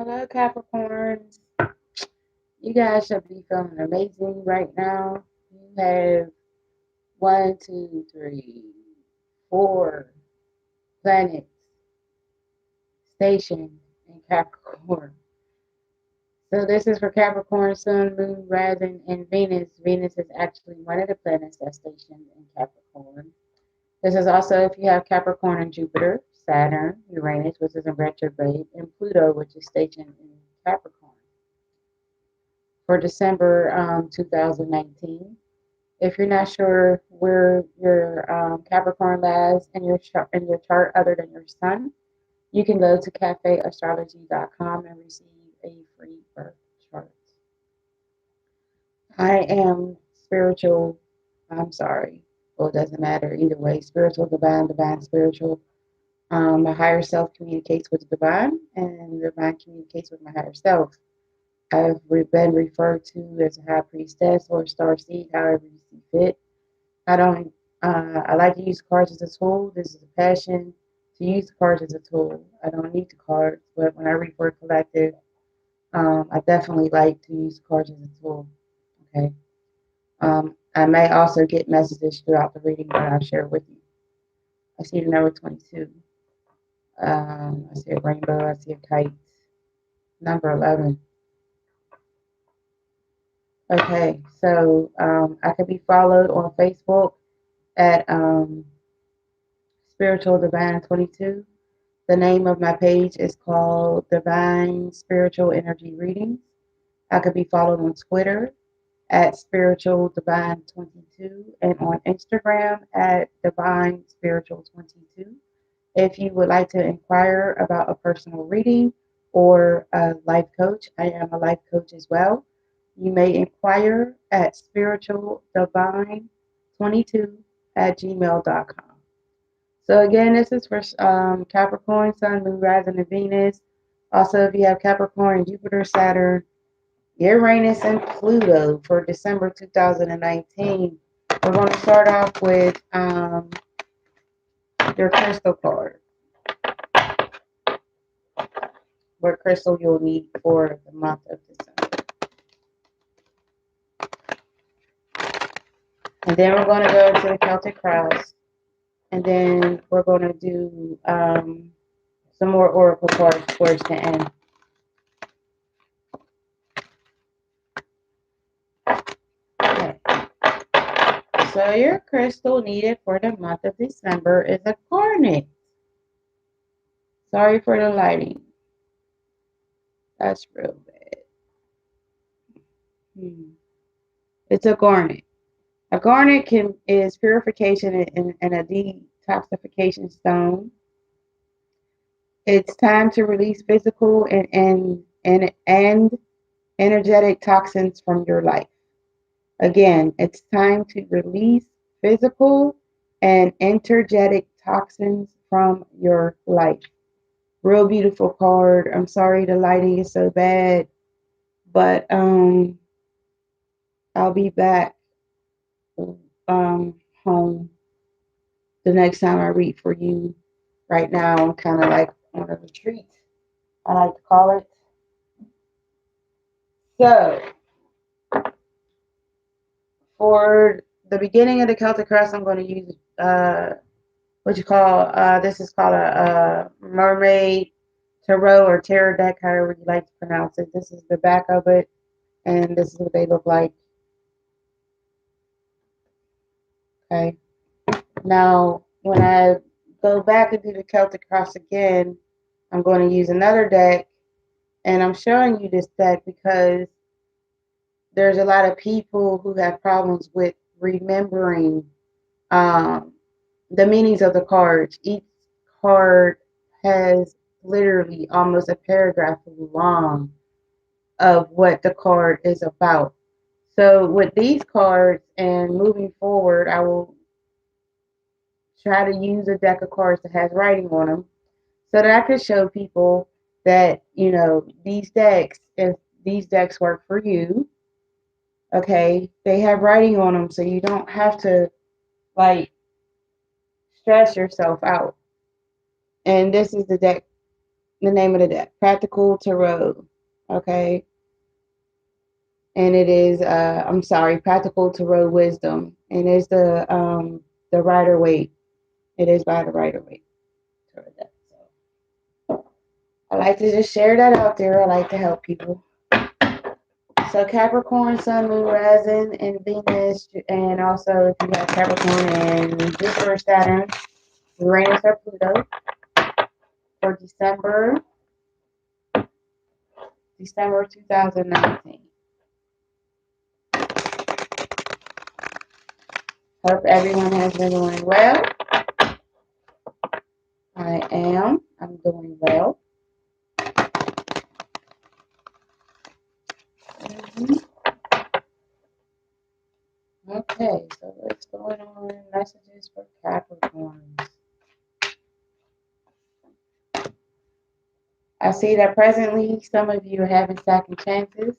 Hello, Capricorns. You guys should be feeling amazing right now. You have one, two, three, four planets stationed in Capricorn. So this is for Capricorn, Sun, Moon, rising, and Venus. Venus is actually one of the planets that's stationed in Capricorn. This is also if you have Capricorn and Jupiter, Saturn, Uranus, which is in retrograde, and Pluto, which is stationed in Capricorn. For December 2019. If you're not sure where your Capricorn lies in your chart other than your sun, you can go to cafeastrology.com and receive a free birth chart. I am spiritual. I'm sorry. Well, it doesn't matter either way. Spiritual, divine, divine, spiritual. My higher self communicates with the divine, and the divine communicates with my higher self. I've been referred to as a high priestess or star seed, however you see fit. I don't. I like to use cards as a tool. This is a passion to use the cards as a tool. I don't need the cards, but when I read for a collective, I definitely like to use the cards as a tool. Okay. I may also get messages throughout the reading that I share with you. I see the number 22. I see a rainbow. I see a kite. Number 11. Okay, so I can be followed on Facebook at Spiritual Divine 22. The name of my page is called Divine Spiritual Energy Readings. I could be followed on Twitter at Spiritual Divine 22 and on Instagram at Divine Spiritual 22. If you would like to inquire about a personal reading or a life coach, I am a life coach as well. You may inquire at Spiritual Divine 22 at gmail.com. So again, this is for Capricorn, Sun, Moon, Rising, and Venus. Also, if you have Capricorn, Jupiter, Saturn, Uranus, and Pluto for December 2019, we're going to start off with your crystal card. What crystal you'll need for the month of December. And then we're going to go to the Celtic Cross. And then we're going to do some more oracle cards towards the end. Okay. So your crystal needed for the month of December is a garnet. Sorry for the lighting. That's real bad. It's a garnet. A garnet is purification and a detoxification stone. It's time to release physical and energetic toxins from your life. Again, it's time to release physical and energetic toxins from your life. Real beautiful card. I'm sorry the lighting is so bad, but I'll be back home the next time I read for you. Right now, I'm kind of like on a retreat, I like to call it. So, for the beginning of the Celtic Cross, I'm going to use what you call this is called a mermaid tarot or tarot deck, however you like to pronounce it. This is the back of it, and this is what they look like. Okay. Now, when I go back and do the Celtic Cross again, I'm going to use another deck, and I'm showing you this deck because there's a lot of people who have problems with remembering um, the meanings of the cards. Each card has literally almost a paragraph long of what the card is about. So with these cards and moving forward, I will try to use a deck of cards that has writing on them so that I can show people that, these decks, if these decks work for you, okay, they have writing on them so you don't have to like stress yourself out. And this is the deck the name of the deck, Practical Tarot. Okay. And it is I'm sorry, Practical Tarot Wisdom. And it's the Rider Waite. It is by the Rider Waite Tarot deck. So I like to just share that out there. I like to help people. So Capricorn, Sun, Moon, Rising, and Venus, and also if you have Capricorn and Jupiter, Saturn, Uranus, or Pluto for December 2019. Hope everyone has been doing well. I'm doing well. Okay, so what's going on? Messages for Capricorns. I see that presently some of you are having second chances.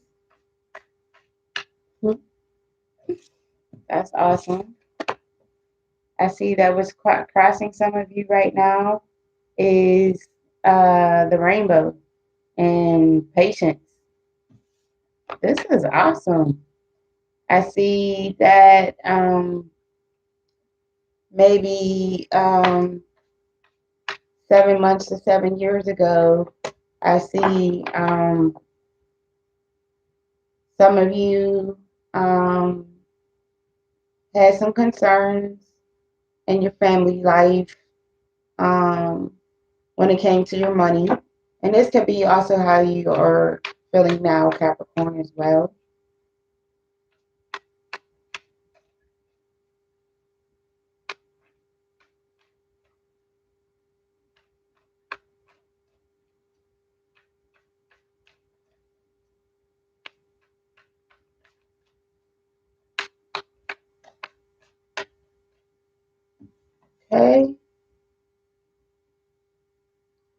That's awesome. I see that what's crossing some of you right now is the rainbow and patience. This is awesome. I see that maybe 7 months to 7 years ago, I see some of you had some concerns in your family life when it came to your money. And this could be also how you are feeling now, Capricorn, as well. Okay.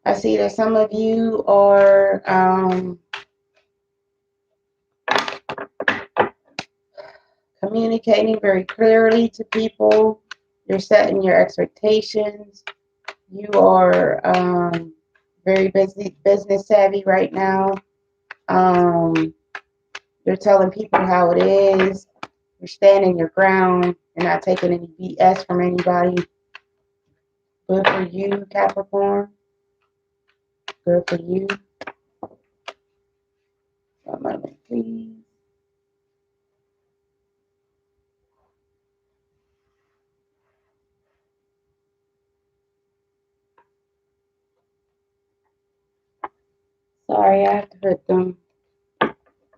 I see that some of you are communicating very clearly to people. You're setting your expectations. You are very business savvy right now. You're telling people how it is. You're standing your ground. You're not taking any BS from anybody. Good for you, Capricorn. Good for you. One moment, please. Sorry, I have to put them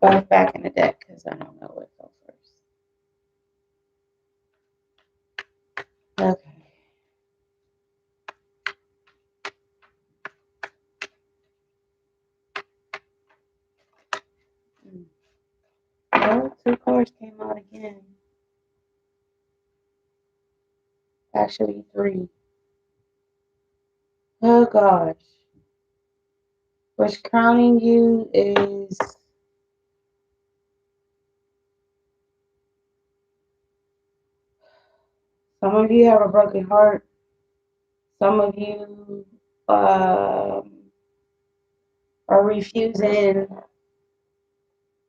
both back in the deck because I don't know what fell first. Okay. Oh, two cards came out again. Actually, three. Oh gosh. What's crowning you is some of you have a broken heart. Some of you are refusing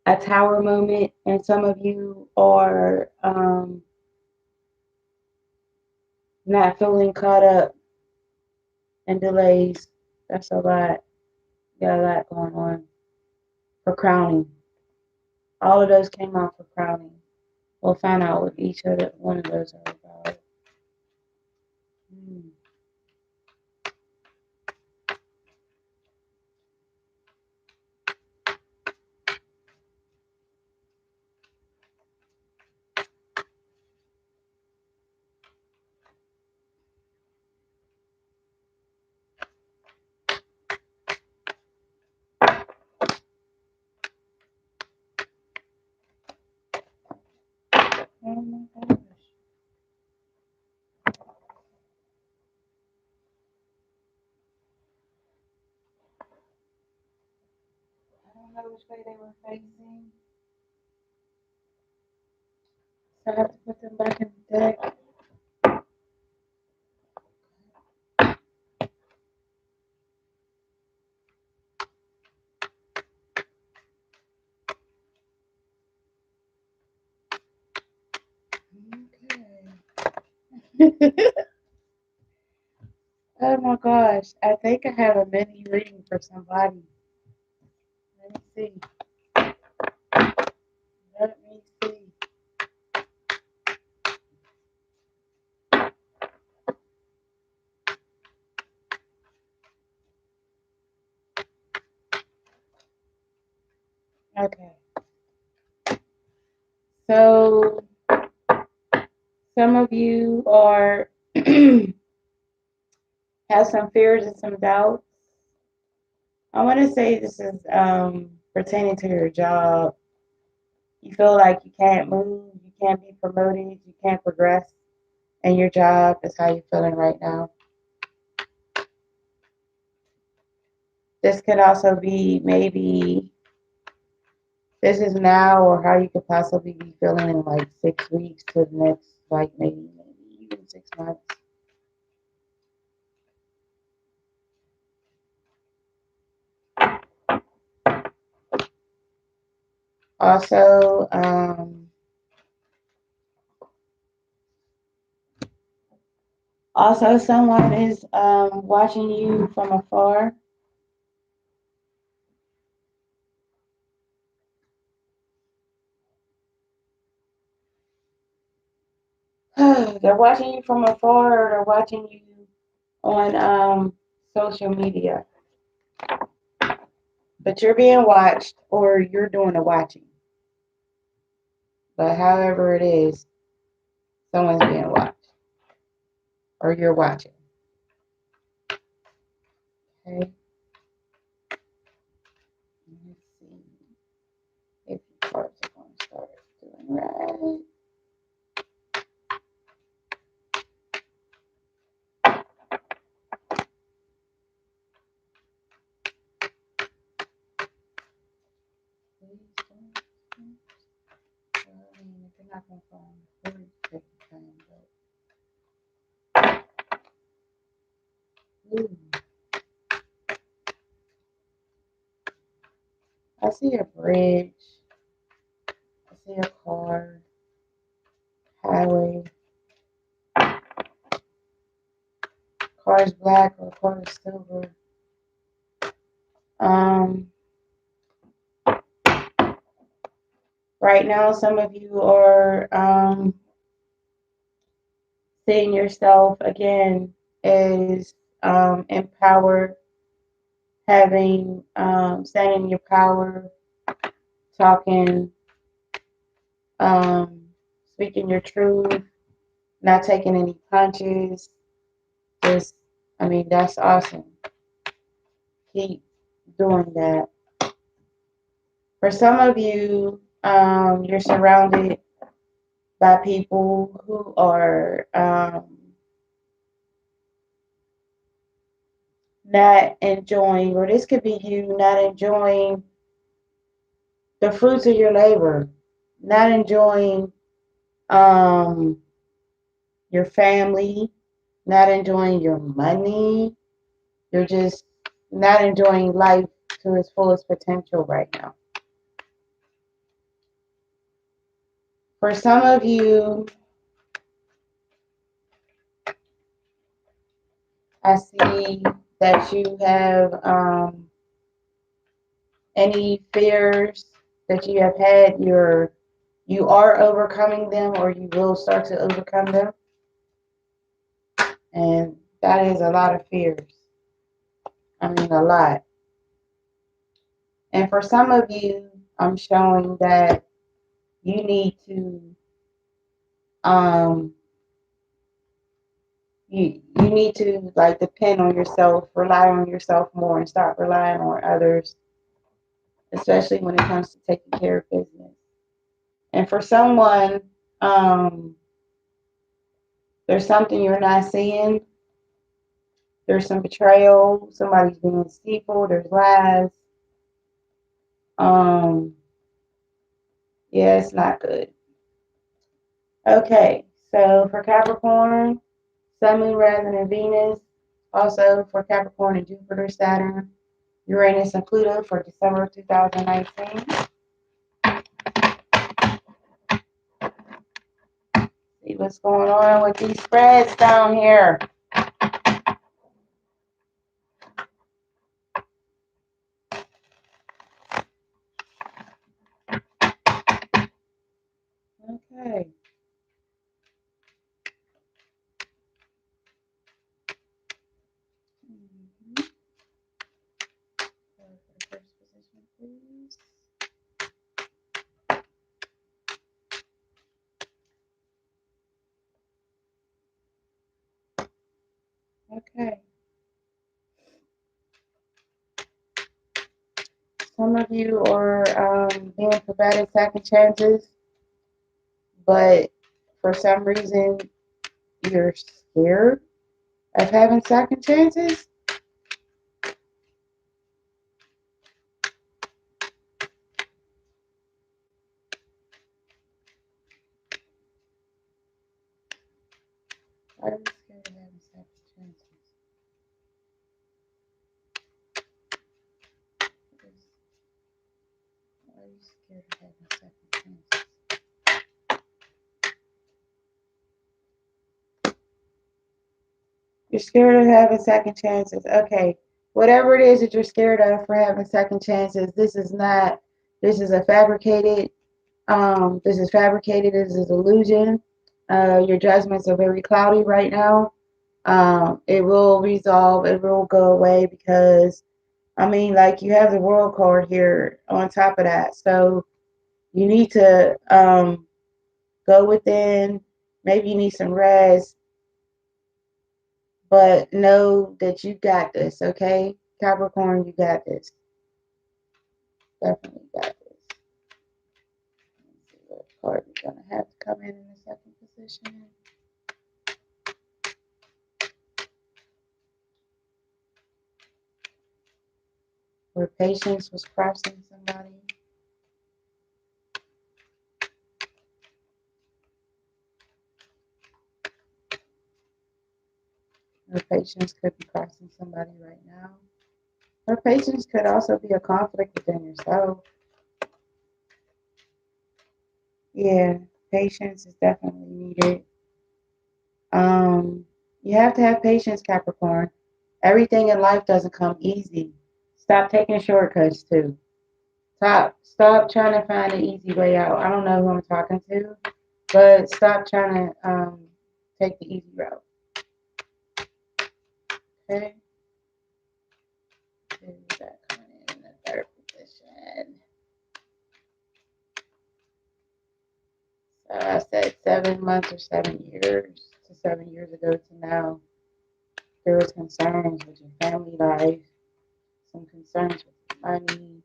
a tower moment, and some of you are not feeling caught up in delays. That's a lot. Got a lot going on for crowning. All of those came out for crowning. We'll find out what each of one of those are about. Hmm. Oh my gosh. I don't know which way they were facing. So I have to put them back in the deck. Oh my gosh. I think I have a mini reading for somebody. Let me see. Let me see. Okay. So some of you are have some fears and some doubts. I want to say this is pertaining to your job. You feel like you can't move, you can't be promoted, you can't progress in your job. Is how you're feeling right now. This could also be maybe this is now or how you could possibly be feeling in like 6 weeks to the next, like maybe even 6 months. Also, someone is watching you from afar. They're watching you from afar, or they're watching you on social media. But you're being watched, or you're doing the watching. But however it is, someone's being watched, or you're watching. Okay. Let's see if your cards are going to start doing right. Please don't. I mean, if you're not going to fall on the take your time, but. Ooh. I see a bridge. I see a car, highway. Car is black or car is silver. Um, right now, some of you are seeing yourself again as empowered, having standing in your power, talking, um, speaking your truth, not taking any punches. Just, I mean, that's awesome. Keep doing that. For some of you, you're surrounded by people who are not enjoying, or this could be you not enjoying the fruits of your labor, not enjoying um, your family, not enjoying your money. You're just not enjoying life to its fullest potential right now. For some of you, I see that you have any fears that you have had. You are overcoming them, or you will start to overcome them, and that is a lot of fears. I mean, a lot. And for some of you, I'm showing that you need to um you need to like depend on yourself, rely on yourself more, and stop relying on others, especially when it comes to taking care of business. And for someone, um, there's something you're not seeing. There's some betrayal. Somebody's being deceitful. There's lies. Um, yeah, it's not good. Okay, so for Capricorn, Sun, Moon, Rising, and Venus. Also for Capricorn and Jupiter, Saturn, Uranus, and Pluto for December 2019. See see what's going on with these spreads down here. Okay. For the first position, please. Okay. Some of you are being provided second chances, but for some reason you're scared of having second chances. Why are you scared of having second chances? Why are you scared of having second chances? You're scared of having second chances. Okay. Whatever it is that you're scared of for having second chances, this is not, this is a fabricated, this is fabricated, this is illusion. Your judgments are very cloudy right now. It will resolve, it will go away because, I mean, like you have the world card here on top of that. So you need to go within, maybe you need some rest, but know that you got this, okay? Capricorn, you got this. Definitely got this. Let's see what card you're going to have to come in the second position. Where patience was crossing somebody. Or patience could be crossing somebody right now. Or patience could also be a conflict within yourself. Yeah, patience is definitely needed. You have to have patience, Capricorn. Everything in life doesn't come easy. Stop taking shortcuts too. Stop trying to find an easy way out. I don't know who I'm talking to, but stop trying to take the easy route. Okay. Who's that coming in the third position? So I said 7 months or 7 years to 7 years ago to now. There was concerns with your family life, some concerns with your money.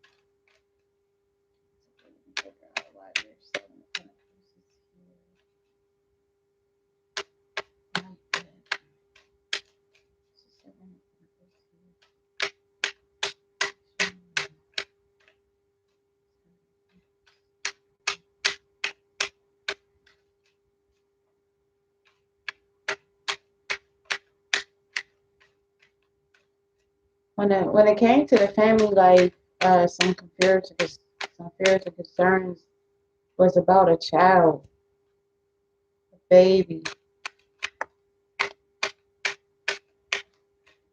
When it came to the family life, some fears and concerns was about a child, a baby. It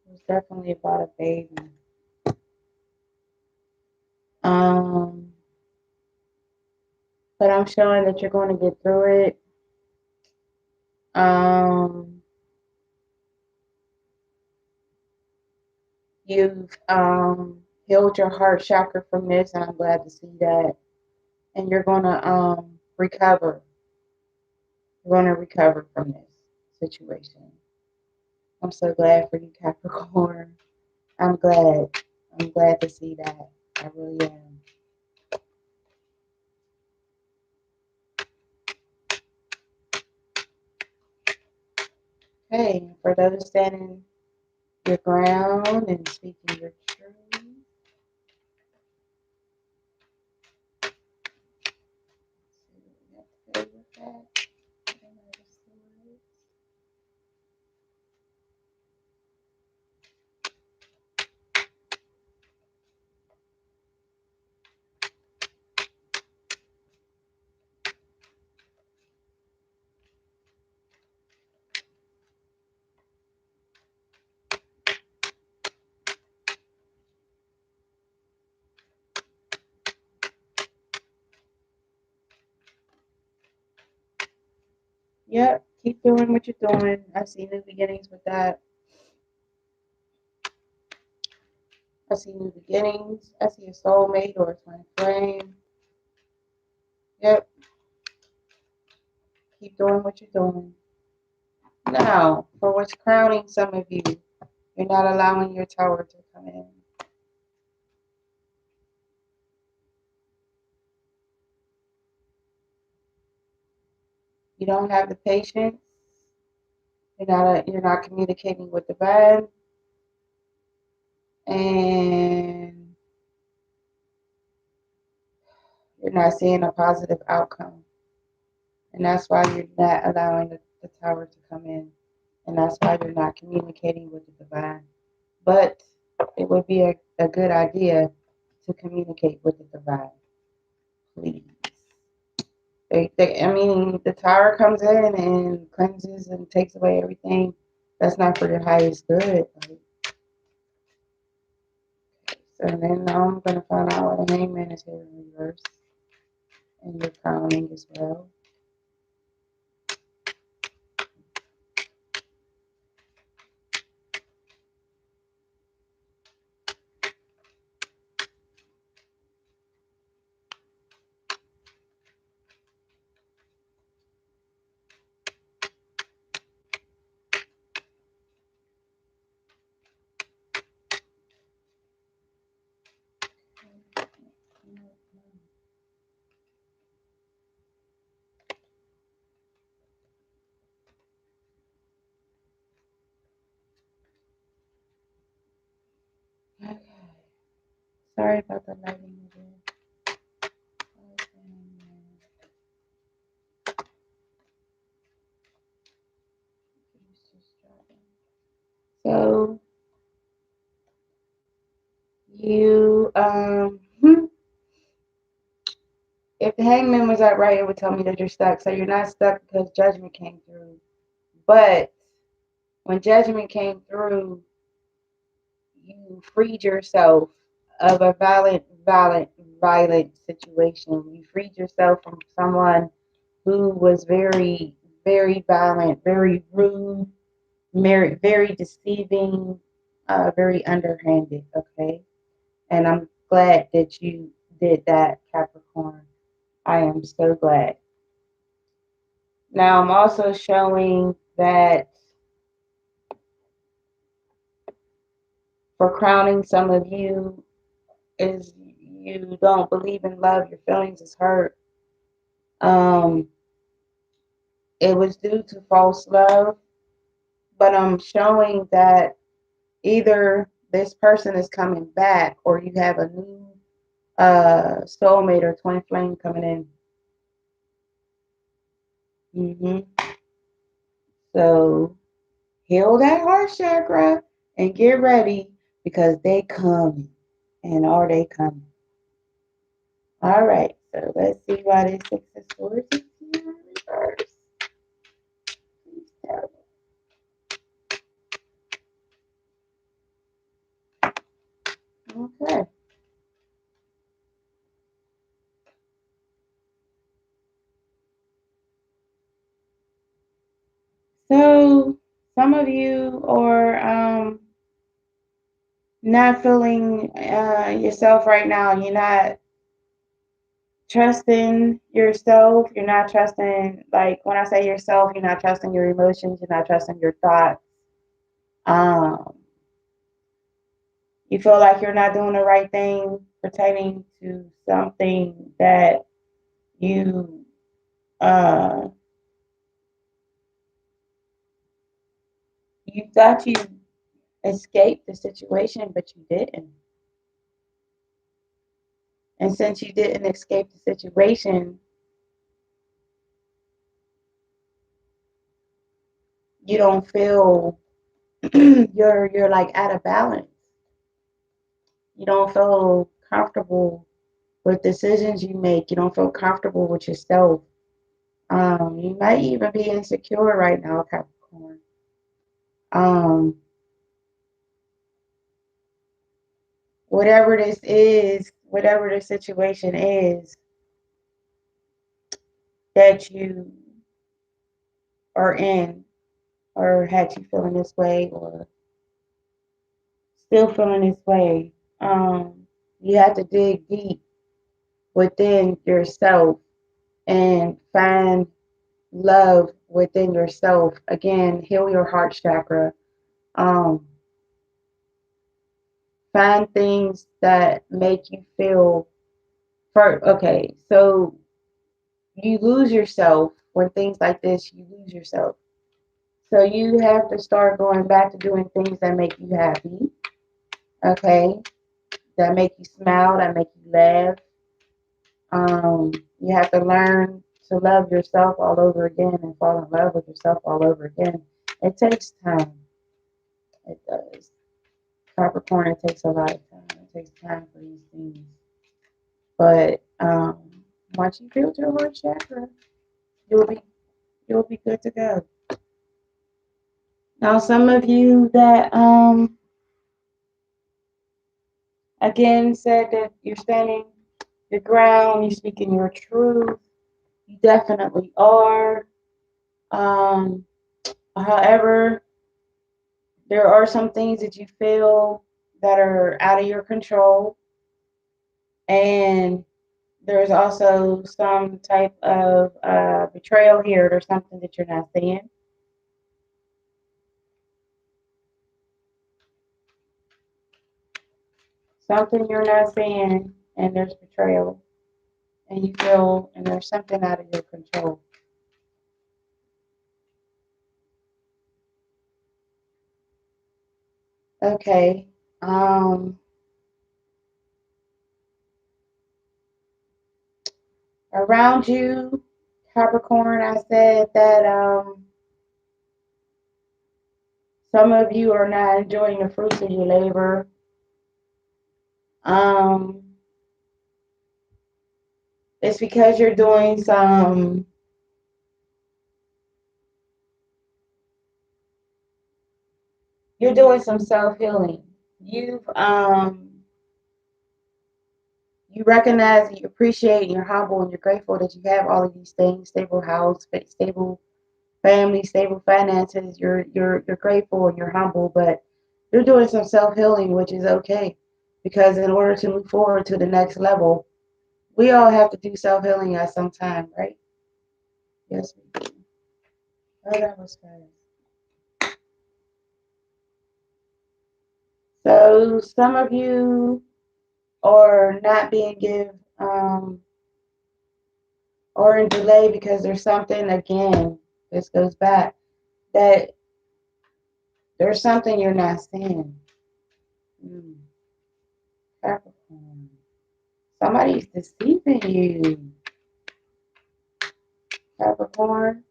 was definitely about a baby. Um, but I'm showing that you're going to get through it. Um, you've healed your heart chakra from this, and I'm glad to see that. And you're going to recover. You're going to recover from this situation. I'm so glad for you, Capricorn. I'm glad. I'm glad to see that. I really am. Hey, for those standing your ground and speaking your truth. Yep, keep doing what you're doing. I see new beginnings with that. I see new beginnings. I see a soulmate or a twin flame. Yep, keep doing what you're doing. Now, for what's crowning some of you, you're not allowing your tower to come in. You don't have the patience. You're not communicating with the divine, and you're not seeing a positive outcome. And that's why you're not allowing the tower to come in. And that's why you're not communicating with the divine. But it would be a good idea to communicate with the divine, please. I mean, the tower comes in and cleanses and takes away everything. That's not for your highest good. Like, so then now I'm going to find out what the hangman is here in reverse. And your crowning as well. Okay. Sorry about the lighting again. So you if the hangman was outright, it would tell me that you're stuck. So you're not stuck because judgment came through. But when judgment came through, you freed yourself of a violent situation. You freed yourself from someone who was very, very violent, very rude, very deceiving, very underhanded. Okay, and I'm glad that you did that, Capricorn. I am so glad. Now I'm also showing that for crowning some of you is you don't believe in love, your feelings is hurt. Um, it was due to false love, but I'm showing that either this person is coming back or you have a new soulmate or twin flame coming in. So heal that heart chakra and get ready because they coming. And are they coming? All right, so let's see why this Six of Swords is here in reverse. Please tell me. Okay. So some of you are not feeling yourself right now. You're not trusting yourself. You're not trusting, like when I say yourself, you're not trusting your emotions. You're not trusting your thoughts. Um, you feel like you're not doing the right thing pertaining to something that you uh, you thought you escaped the situation, but you didn't. And since you didn't escape the situation, you don't feel you're like out of balance. You don't feel comfortable with decisions you make. You don't feel comfortable with yourself. You might even be insecure right now, Capricorn. Um, whatever this is, whatever the situation is that you are in, or had you feeling this way, or still feeling this way. You have to dig deep within yourself and find love within yourself. Again, heal your heart chakra. Um, find things that make you feel. Okay, so you lose yourself when things like this. You lose yourself. So you have to start going back to doing things that make you happy. Okay, that make you smile, that make you laugh. You have to learn to love yourself all over again and fall in love with yourself all over again. It takes time. It does. Capricorn, it takes a lot of time. It takes time for these things. But once you build your heart chakra, you'll be you'll be good to go. Now, some of you that again said that you're standing your ground, you're speaking your truth. You definitely are. Um, However, there are some things that you feel that are out of your control, and there's also some type of betrayal here. There's something that you're not seeing. Something you're not seeing, and there's betrayal, and you feel, and there's something out of your control. Okay. Um, Around you, Capricorn, I said that some of you are not enjoying the fruits of your labor. Um, it's because you're doing some self healing. You've you recognize and you appreciate and you're humble and you're grateful that you have all of these things: stable house, stable family, stable finances. You're grateful and you're humble, but you're doing some self healing, which is okay, because in order to move forward to the next level, we all have to do self healing at some time, right? Yes, we do. Oh, that was fast. So some of you are not being given or in delay because there's something, again, this goes back, that there's something you're not seeing. Mm, Capricorn. Somebody's deceiving you, Capricorn.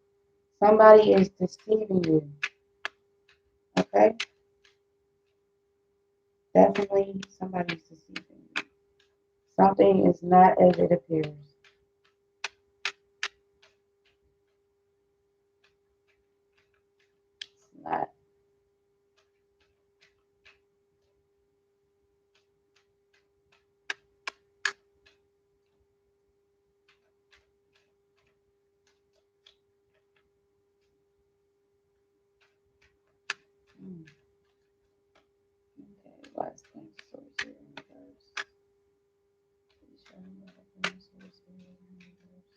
Somebody is deceiving you. Okay? Definitely somebody's deceiving you. Something is not as it appears. It's not. Mm. Okay, last thing, source here in reverse. Please show me what happens, source here in reverse.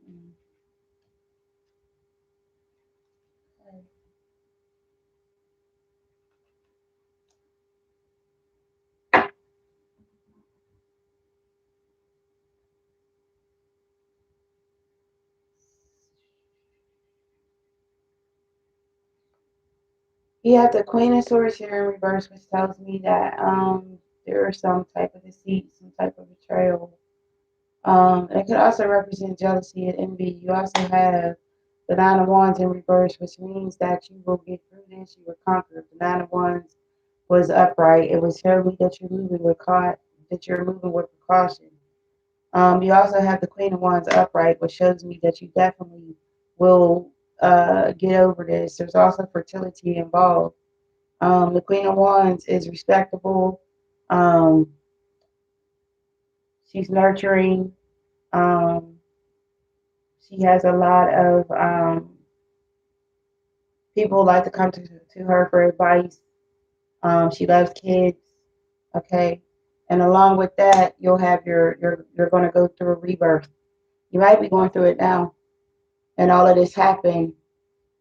Mm. Okay. You have the Queen of Swords here in reverse, which tells me that there is some type of deceit, some type of betrayal. It could also represent jealousy and envy. You also have the Nine of Wands in reverse, which means that you will get through this, you will conquer. The Nine of Wands was upright. It was showing me that you're moving with precaution. You also have the Queen of Wands upright, which shows me that you definitely will get over this. There's also fertility involved. The Queen of Wands is respectable. Um, she's nurturing. Um, she has a lot of people like to come to her for advice. She loves kids. Okay, and along with that, you'll have you're going to go through a rebirth. You might be going through it now, and all of this happened,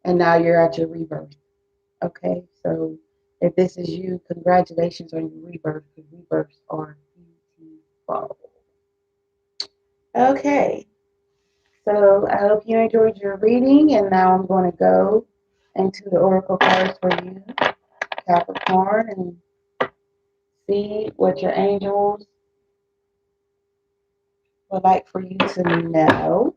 and now you're at your rebirth. Okay, so if this is you, congratulations on your rebirth, because rebirths are beautiful. Okay, so I hope you enjoyed your reading, and now I'm going to go into the oracle cards for you, Capricorn, and see what your angels would like for you to know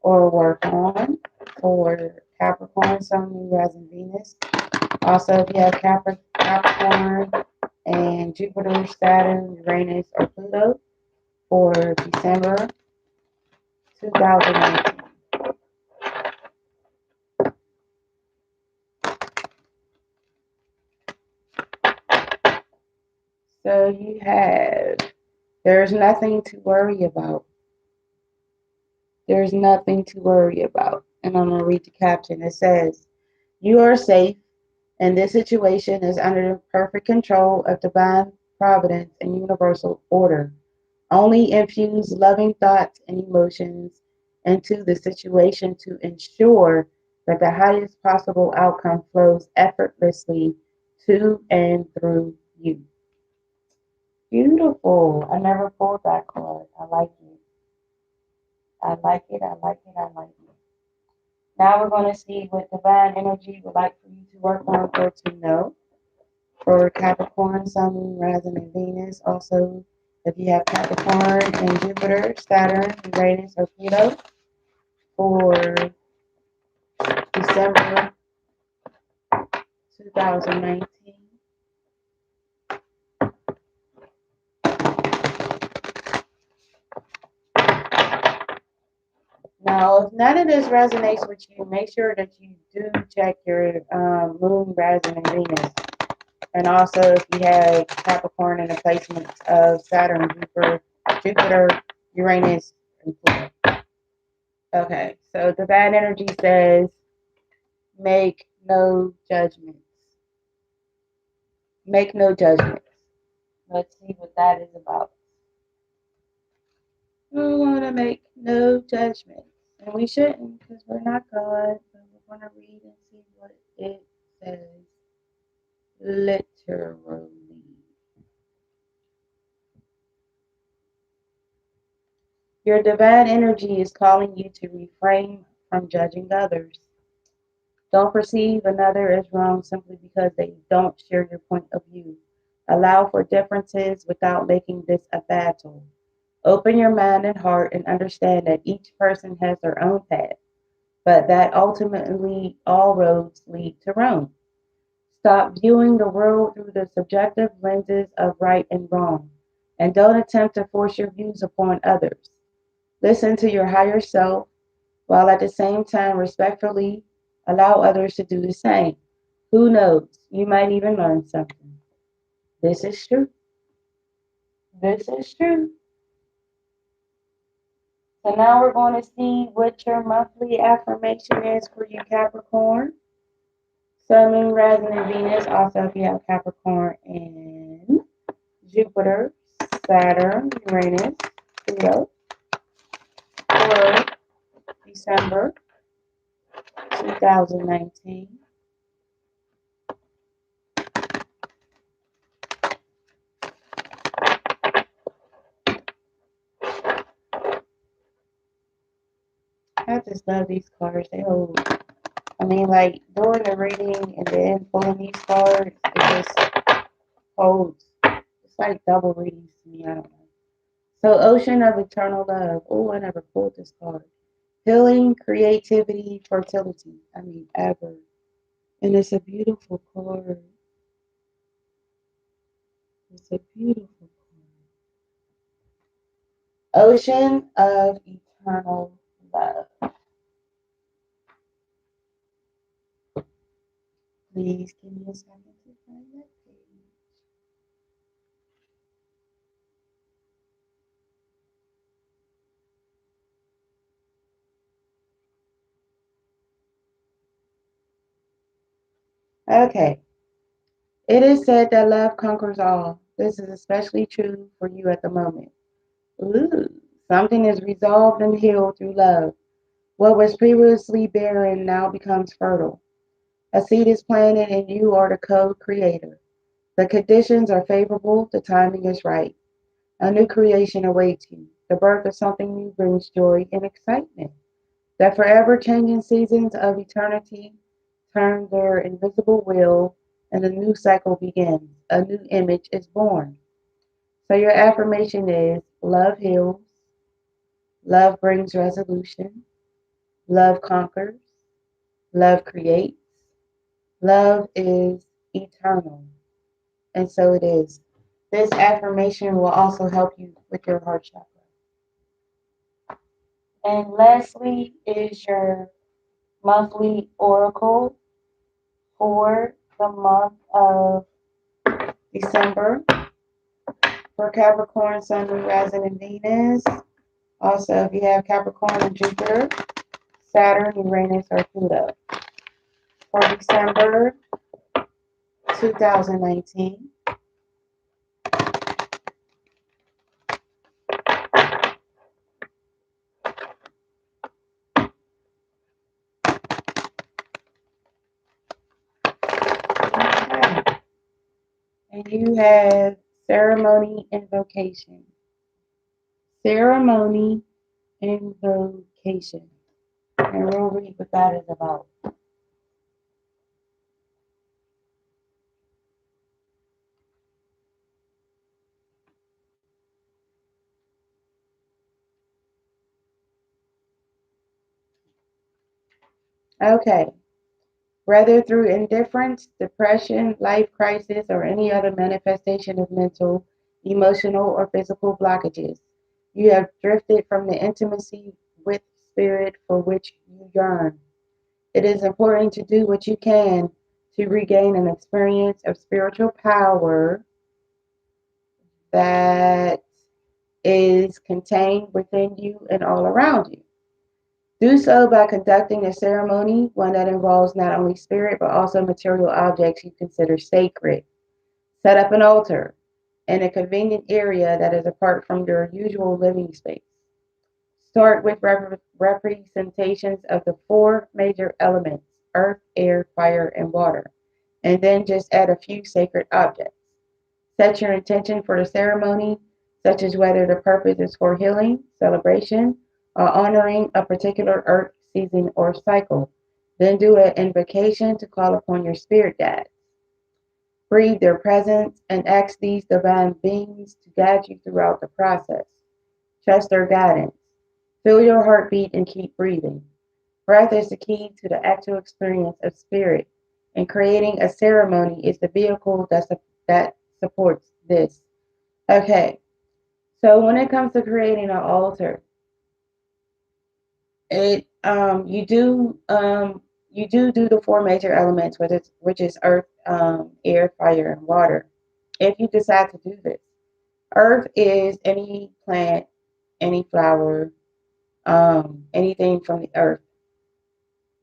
or work on for Capricorn, Sun, Moon, Rising, Venus. Also, if you have Capricorn and Jupiter, Saturn, Uranus, or Pluto for December 2019. So you have, there's nothing to worry about. There's nothing to worry about. And I'm going to read the caption. It says, you are safe, and this situation is under the perfect control of divine providence and universal order. Only infuse loving thoughts and emotions into the situation to ensure that the highest possible outcome flows effortlessly to and through you. Beautiful. I never pulled that card. I like it. I like it. I like it. I like it. Now we're going to see what divine energy would like for you to work on or to know for Capricorn, Sun, Moon, Rising, and Venus. Also, if you have Capricorn and Jupiter, Saturn, Uranus, or Pluto for December 2019. Now, if none of this resonates with you, make sure that you do check your Moon, Rising, and Venus. And also, if you have Capricorn in the placements of Saturn, Jupiter, Uranus, and Pluto. Okay, so the bad energy says make no judgments. Make no judgments. Let's see what that is about. We want to make no judgments. And we shouldn't because we're not God. But we're going to read and see what it says literally. Your divine energy is calling you to refrain from judging others. Don't perceive another as wrong simply because they don't share your point of view. Allow for differences without making this a battle. Open your mind and heart and understand that each person has their own path, but that ultimately all roads lead to Rome. Stop viewing the world through the subjective lenses of right and wrong, and don't attempt to force your views upon others. Listen to your higher self while at the same time respectfully allow others to do the same. Who knows? You might even learn something. This is true. This is true. So now we're going to see what your monthly affirmation is for you, Capricorn. Sun, Moon, Rising, and Venus. Also, if you have Capricorn and Jupiter, Saturn, Uranus, Pluto for December 2019. I just love these cards. They hold. I mean, like doing the reading and then pulling these cards, it just holds. It's like double readings to me. I don't know. So, Ocean of Eternal Love. Oh, I never pulled this card. Healing, creativity, fertility. I mean, ever. And it's a beautiful card. It's a beautiful card. Ocean of Eternal Love. Please give me a second to find that page. Okay. It is said that love conquers all. This is especially true for you at the moment. Ooh, something is resolved and healed through love. What was previously barren now becomes fertile. A seed is planted and you are the co-creator. The conditions are favorable, the timing is right. A new creation awaits you. The birth of something new brings joy and excitement. The forever changing seasons of eternity turn their invisible wheel and a new cycle begins. A new image is born. So your affirmation is love heals, love brings resolution, love conquers, love creates, love is eternal. And so it is. This affirmation will also help you with your heart chakra. And lastly is your monthly oracle for the month of December for Capricorn, Sun, Moon, Rising, and Venus. Also, if you have Capricorn and Jupiter, Saturn, Uranus, or Pluto. For December 2019, okay. And you have ceremony invocation. Ceremony invocation. And we'll read what that is about. Okay. Whether through indifference, depression, life crisis, or any other manifestation of mental, emotional, or physical blockages, you have drifted from the intimacy with spirit for which you yearn. It is important to do what you can to regain an experience of spiritual power that is contained within you and all around you. Do so by conducting a ceremony, one that involves not only spirit but also material objects you consider sacred. Set up an altar in a convenient area that is apart from your usual living space. Start with representations of the four major elements earth, air, fire, and water, and then just add a few sacred objects. Set your intention for the ceremony, such as whether the purpose is for healing, celebration, or honoring a particular earth season or cycle. Then do an invocation to call upon your spirit guides. Breathe their presence and ask these divine beings to guide you throughout the process. Trust their guidance. Feel your heartbeat and keep breathing. Breath is the key to the actual experience of spirit, and creating a ceremony is the vehicle that supports this. Okay, so when it comes to creating an altar, it you do the four major elements, which is earth, air, fire, and water. If you decide to do this, earth is any plant, any flower, anything from the earth.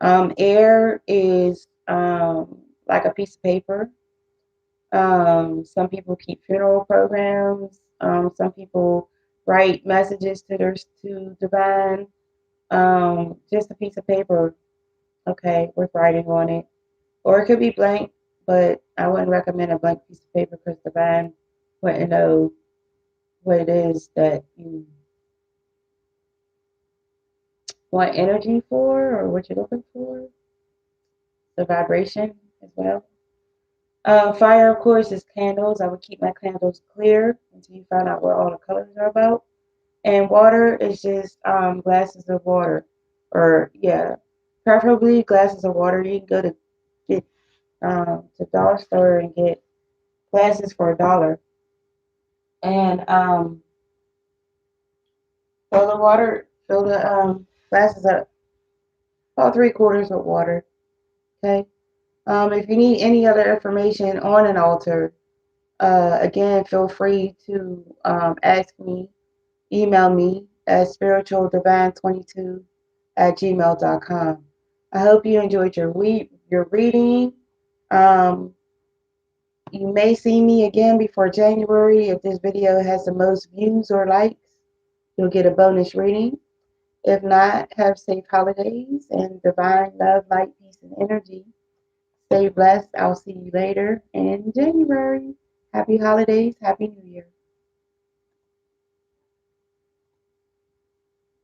Air is like a piece of paper. Some people keep funeral programs. Some people write messages to divine. Just a piece of paper, okay, with writing on it, or it could be blank. But I wouldn't recommend a blank piece of paper because divine wouldn't know what it is that you want energy for or what you're looking for. The vibration as well. Fire, of course, is candles. I would keep my candles clear until you find out what all the colors are about. And water is just glasses of water, or yeah, preferably glasses of water. You can go get to dollar store and get glasses for $1, and fill the glasses up, about 3/4 with water. Okay, If you need any other information on an altar, again, feel free to ask me, email me at spiritualdivine22@gmail.com. I hope you enjoyed your reading. Um, you may see me again before January. If this video has the most views or likes, you'll get a bonus reading. If not, have safe holidays and divine love, light, peace, and energy. Stay blessed. I'll see you later in January. Happy holidays. Happy New Year.